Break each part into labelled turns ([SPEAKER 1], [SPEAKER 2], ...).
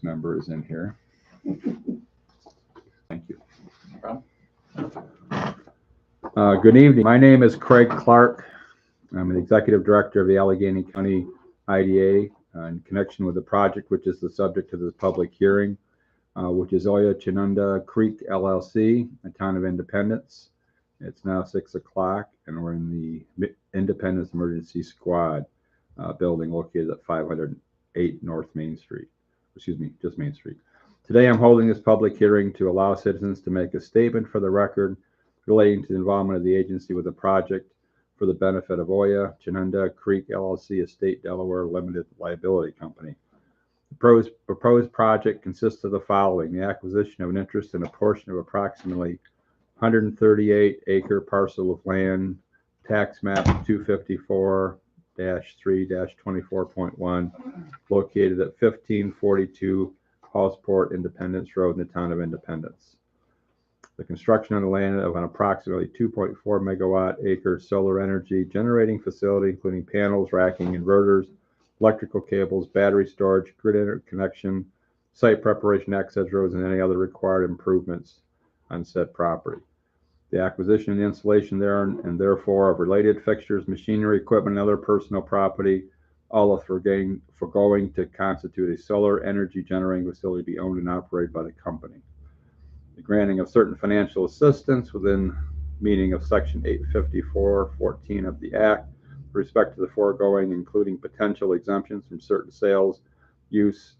[SPEAKER 1] member is in here. Thank you.
[SPEAKER 2] No
[SPEAKER 1] problem. Good evening. My name is Craig Clark. I'm the Executive Director of the Allegheny County IDA in connection with the project which is the subject of this public hearing, which is Oya Chenunda Creek LLC, a town of Independence. It's now 6 o'clock and we're in the Independence Emergency Squad building located at 508 North Main Street. Excuse me, just Main Street. Today I'm holding this public hearing to allow citizens to make a statement for the record relating to the involvement of the agency with the project for the benefit of Oya Chenunda Creek LLC, a state Delaware limited liability company. The proposed project consists of the following: the acquisition of an interest in a portion of approximately 138-acre parcel of land, tax map 254-3-24.1, located at 1542 Hallsport Independence Road in the town of Independence. The construction on the land of an approximately 2.4 megawatt acre solar energy generating facility, including panels, racking, inverters, electrical cables, battery storage, grid interconnection, site preparation, access roads, and any other required improvements on said property. The acquisition and installation there and therefore of related fixtures, machinery, equipment, and other personal property, all are foregoing to constitute a solar energy generating facility to be owned and operated by the company. The granting of certain financial assistance within meaning of Section 854.14 of the Act with respect to the foregoing, including potential exemptions from certain sales, use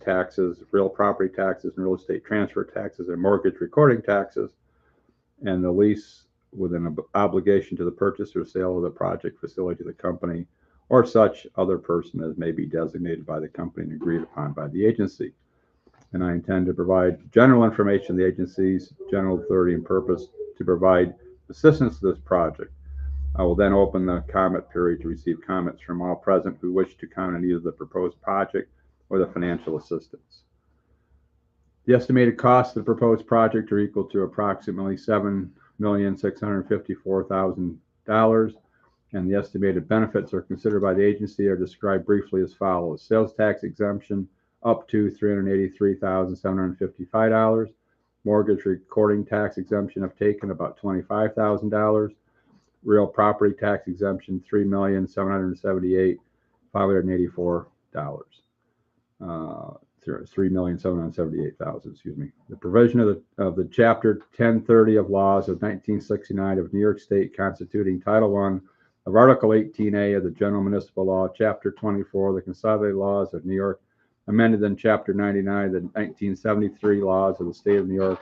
[SPEAKER 1] taxes, real property taxes, and real estate transfer taxes, and mortgage recording taxes, and the lease with an obligation to the purchase or sale of the project facility to the company or such other person as may be designated by the company and agreed upon by the agency. And I intend to provide general information on the agency's general authority and purpose to provide assistance to this project. I will then open the comment period to receive comments from all present who wish to comment on either the proposed project or the financial assistance. The estimated cost of the proposed project are equal to approximately $7,654,000, and the estimated benefits are considered by the agency are described briefly as follows: sales tax exemption up to $383,755, mortgage recording tax exemption if taken about $25,000, real property tax exemption $3,778,584. $3,778,000, excuse me. The provision of the Chapter 1030 of Laws of 1969 of New York State constituting Title I of Article 18A of the General Municipal Law, Chapter 24 of the Consolidated Laws of New York, amended in Chapter 99 of the 1973 Laws of the State of New York,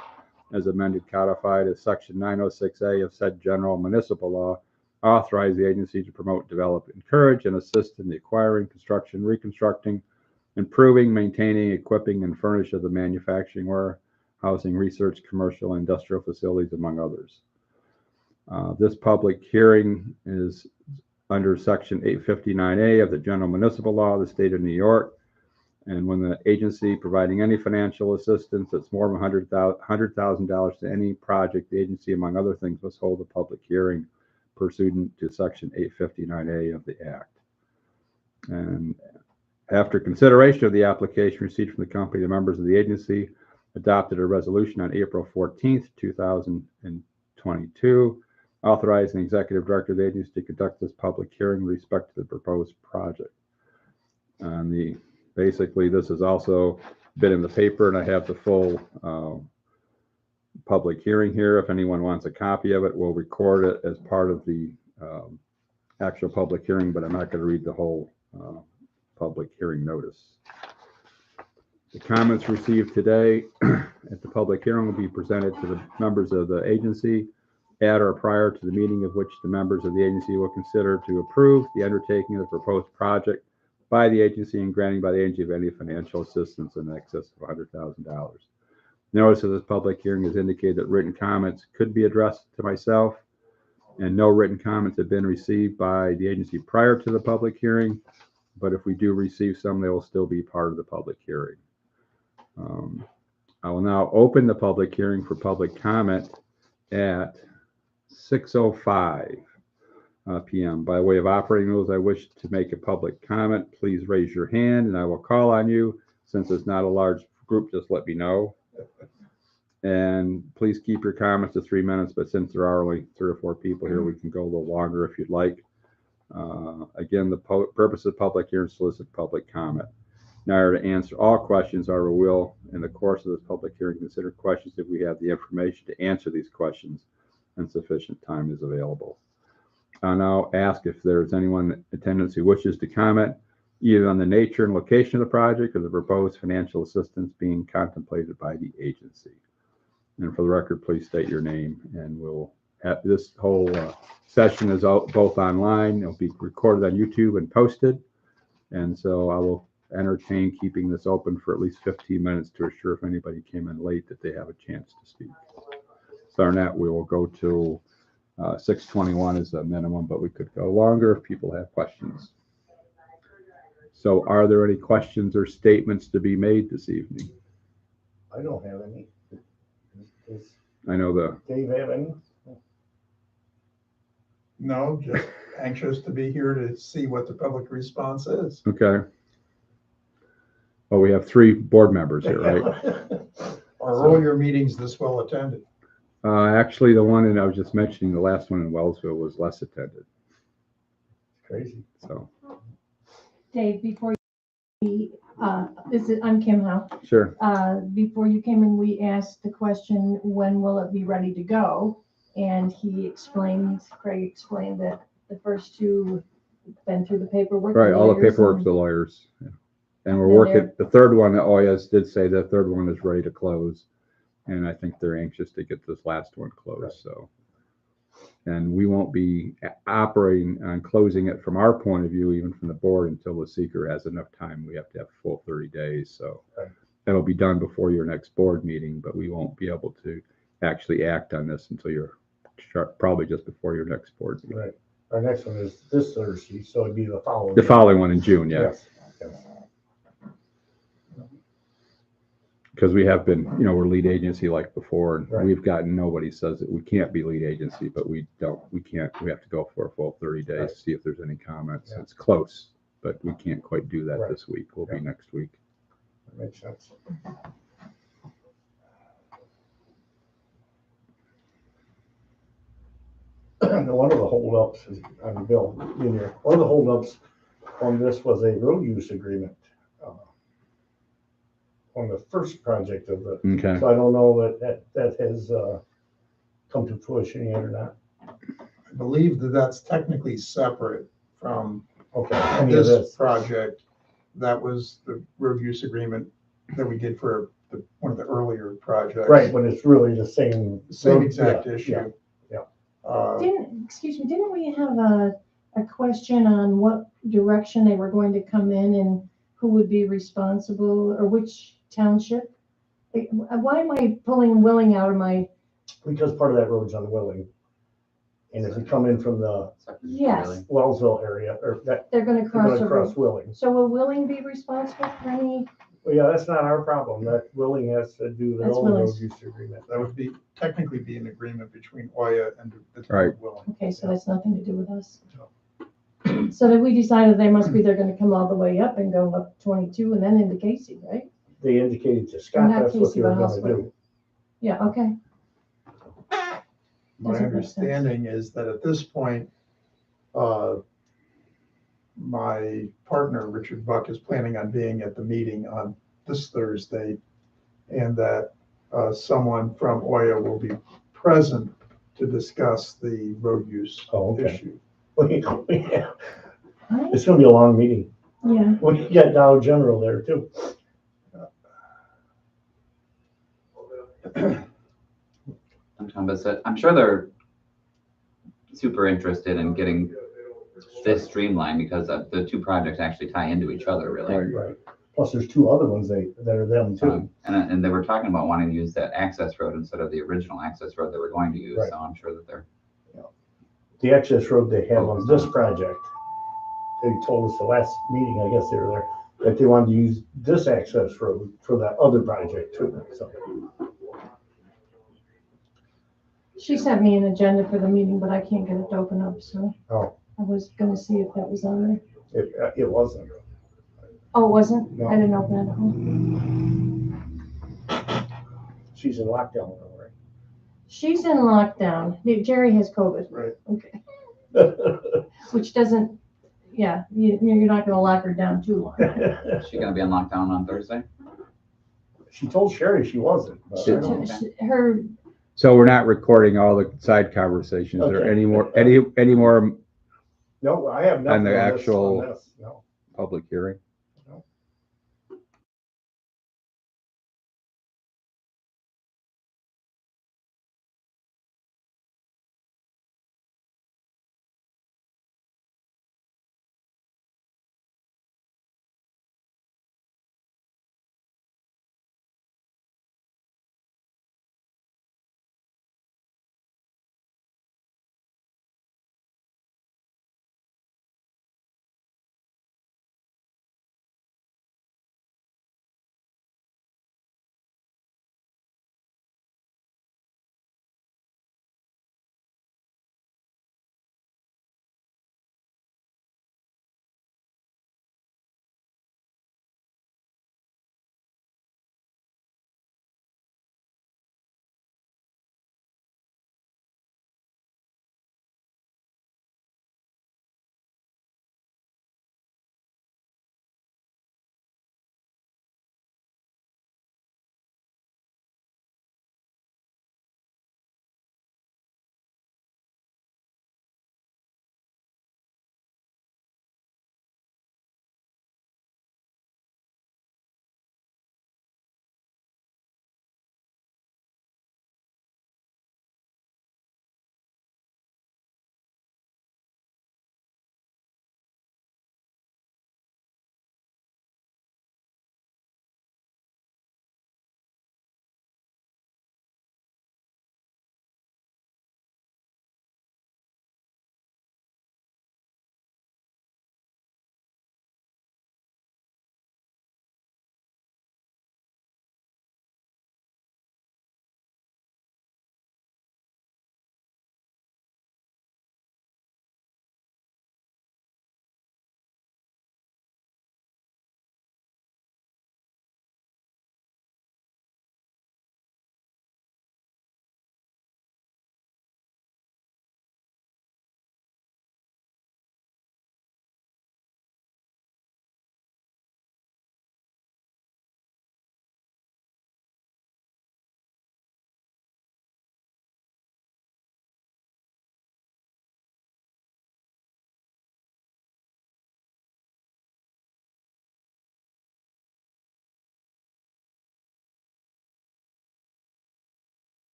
[SPEAKER 1] as amended codified as Section 906A of said General Municipal Law, authorize the agency to promote, develop, encourage, and assist in the acquiring, construction, reconstructing, improving, maintaining, equipping, and furnish of the manufacturing, warehousing, research, commercial, and industrial facilities, among others. This public hearing is under Section 859A of the General Municipal Law of the State of New York. And when the agency providing any financial assistance that's more than $100,000 to any project, the agency, among other things, must hold a public hearing pursuant to Section 859A of the Act. And after consideration of the application received from the company, the members of the agency adopted a resolution on April 14th, 2022, authorizing the executive director of the agency to conduct this public hearing with respect to the proposed project. And basically, this has also been in the paper, and I have the full public hearing here. If anyone wants a copy of it, we'll record it as part of the actual public hearing, but I'm not going to read the whole public hearing notice. The comments received today at the public hearing will be presented to the members of the agency at or prior to the meeting of which the members of the agency will consider to approve the undertaking of the proposed project by the agency and granting by the agency of any financial assistance in excess of $100,000. Notice of this public hearing has indicated that written comments could be addressed to myself, and no written comments have been received by the agency prior to the public hearing, but if we do receive some, they will still be part of the public hearing. I will now open the public hearing for public comment at 6:05 p.m. By way of operating rules, I wish to make a public comment. Please raise your hand and I will call on you. Since it's not a large group, just let me know. And please keep your comments to 3 minutes, but since there are only 3 or 4 people here, we can go a little longer if you'd like. Again, the purpose of public hearing is to solicit public comment. Now, to answer all questions, however, will, in the course of this public hearing, consider questions if we have the information to answer these questions and sufficient time is available. I'll now ask if there's anyone in attendance who wishes to comment either on the nature and location of the project or the proposed financial assistance being contemplated by the agency. And for the record, please state your name, and we'll have this whole session is out both online. It'll be recorded on YouTube and posted. And so I will entertain keeping this open for at least 15 minutes to assure if anybody came in late that they have a chance to speak. So on that, we will go to 6:21 is the minimum, but we could go longer if people have questions. So are there any questions or statements to be made this evening?
[SPEAKER 2] I don't have any.
[SPEAKER 1] I know
[SPEAKER 2] Dave have any?
[SPEAKER 3] No, just anxious to be here to see what the public response is.
[SPEAKER 1] Okay. Well, we have 3 board members here, right?
[SPEAKER 3] Are all your meetings this well attended?
[SPEAKER 1] Actually, the one that I was just mentioning, the last one in Wellsville, was less attended.
[SPEAKER 2] Crazy.
[SPEAKER 1] So,
[SPEAKER 4] Dave, before you, I'm Kim Howe.
[SPEAKER 1] sure.
[SPEAKER 4] Before you came in, we asked the question, when will it be ready to go? And Craig explained that the first 2 been through the paperwork.
[SPEAKER 1] Right, all the paperwork, the lawyers. Yeah. And we're working, the third one, Oyas did say the third one is ready to close. And I think they're anxious to get this last one closed, right. So. And we won't be operating on closing it from our point of view, even from the board, until the seeker has enough time. We have to have full 30 days. So right. That'll be done before your next board meeting, but we won't be able to actually act on this until you're probably just before your next board meeting.
[SPEAKER 2] Right. Our next one is this Thursday, so it'd be the following.
[SPEAKER 1] The following one in June, yeah.
[SPEAKER 2] Yes.
[SPEAKER 1] Because we have been, we're lead agency like before, and
[SPEAKER 2] right.
[SPEAKER 1] We've gotten, nobody says that we can't be lead agency, but we can't, we have to go for a full 30 days right. To see if there's any comments. Yeah. It's close, but we can't quite do that right. This week. We'll be next week.
[SPEAKER 2] That makes sense. One of the holdups is, Bill, one of the holdups on this was a road use agreement. On the first project of the,
[SPEAKER 1] okay.
[SPEAKER 2] So I don't know that has come to fruition yet or not.
[SPEAKER 3] I believe that's technically separate from
[SPEAKER 2] this
[SPEAKER 3] project. That was the road use agreement that we did for one of the earlier projects.
[SPEAKER 2] Right, but it's really the same
[SPEAKER 3] exact issue.
[SPEAKER 2] Yeah.
[SPEAKER 4] Didn't we have a question on what direction they were going to come in and who would be responsible, or which township? Why am I pulling Willing out of my?
[SPEAKER 2] Because part of that road's on Willing, and if you come in from the Wellsville area, or that
[SPEAKER 4] they're going to cross
[SPEAKER 2] Willing.
[SPEAKER 4] So will Willing be responsible for any?
[SPEAKER 2] Well, yeah, that's not our problem. That Willing has to do their own road use agreement.
[SPEAKER 3] That would technically be an agreement between Oya and the town
[SPEAKER 1] right.
[SPEAKER 3] of Willing.
[SPEAKER 4] Okay, so that's nothing to do with us. No. So that we decided they're going to come all the way up and go up 22 and then into Casey, right?
[SPEAKER 2] They indicated to Scott that's what they were going to do.
[SPEAKER 4] Yeah, okay.
[SPEAKER 3] My understanding is that at this point, my partner, Richard Buck, is planning on being at the meeting on this Thursday, and that someone from Oya will be present to discuss the road use issue.
[SPEAKER 2] Yeah. It's going to be a long meeting.
[SPEAKER 4] Yeah.
[SPEAKER 2] We got Dow General there too.
[SPEAKER 5] I'm sure they're super interested in getting this streamlined because the 2 projects actually tie into each other, really.
[SPEAKER 2] Right. Plus, there's 2 other ones that are them too.
[SPEAKER 5] And they were talking about wanting to use that access road instead of the original access road they were going to use.
[SPEAKER 2] Right.
[SPEAKER 5] So I'm sure that they're.
[SPEAKER 2] The access road they have on this project, they told us the last meeting, I guess they were there, that they wanted to use this access road for that other project too. So.
[SPEAKER 4] She sent me an agenda for the meeting, but I can't get it to open up, so I was going to see if that was on there.
[SPEAKER 2] It wasn't.
[SPEAKER 4] Oh, it wasn't?
[SPEAKER 2] No.
[SPEAKER 4] I didn't know that.
[SPEAKER 2] She's in lockdown now,
[SPEAKER 4] She's in lockdown. Jerry has COVID.
[SPEAKER 3] Right.
[SPEAKER 4] Okay.
[SPEAKER 2] right?
[SPEAKER 4] Which doesn't, yeah, you're not gonna lock her down too long.
[SPEAKER 5] Is she gonna be on lockdown on Thursday?
[SPEAKER 2] She told Sherry she wasn't, but I
[SPEAKER 4] She-
[SPEAKER 2] don't know.
[SPEAKER 4] Her,
[SPEAKER 1] So we're not recording all the side conversations. Is there
[SPEAKER 2] Okay.
[SPEAKER 1] any more, any more
[SPEAKER 2] No, I have nothing
[SPEAKER 1] the
[SPEAKER 2] on this,
[SPEAKER 1] actual-
[SPEAKER 2] on this, no.
[SPEAKER 1] public hearing?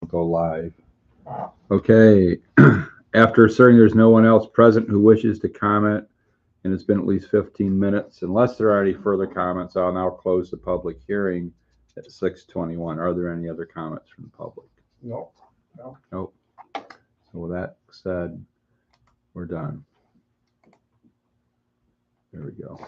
[SPEAKER 1] go live. Okay, after asserting there's no one else present who wishes to comment, and it's been at least 15 minutes, unless there are any further comments, I'll now close the public hearing at 6:21. Are there any other comments from the public?
[SPEAKER 2] No.
[SPEAKER 1] Nope. So with that said, we're done. There we go.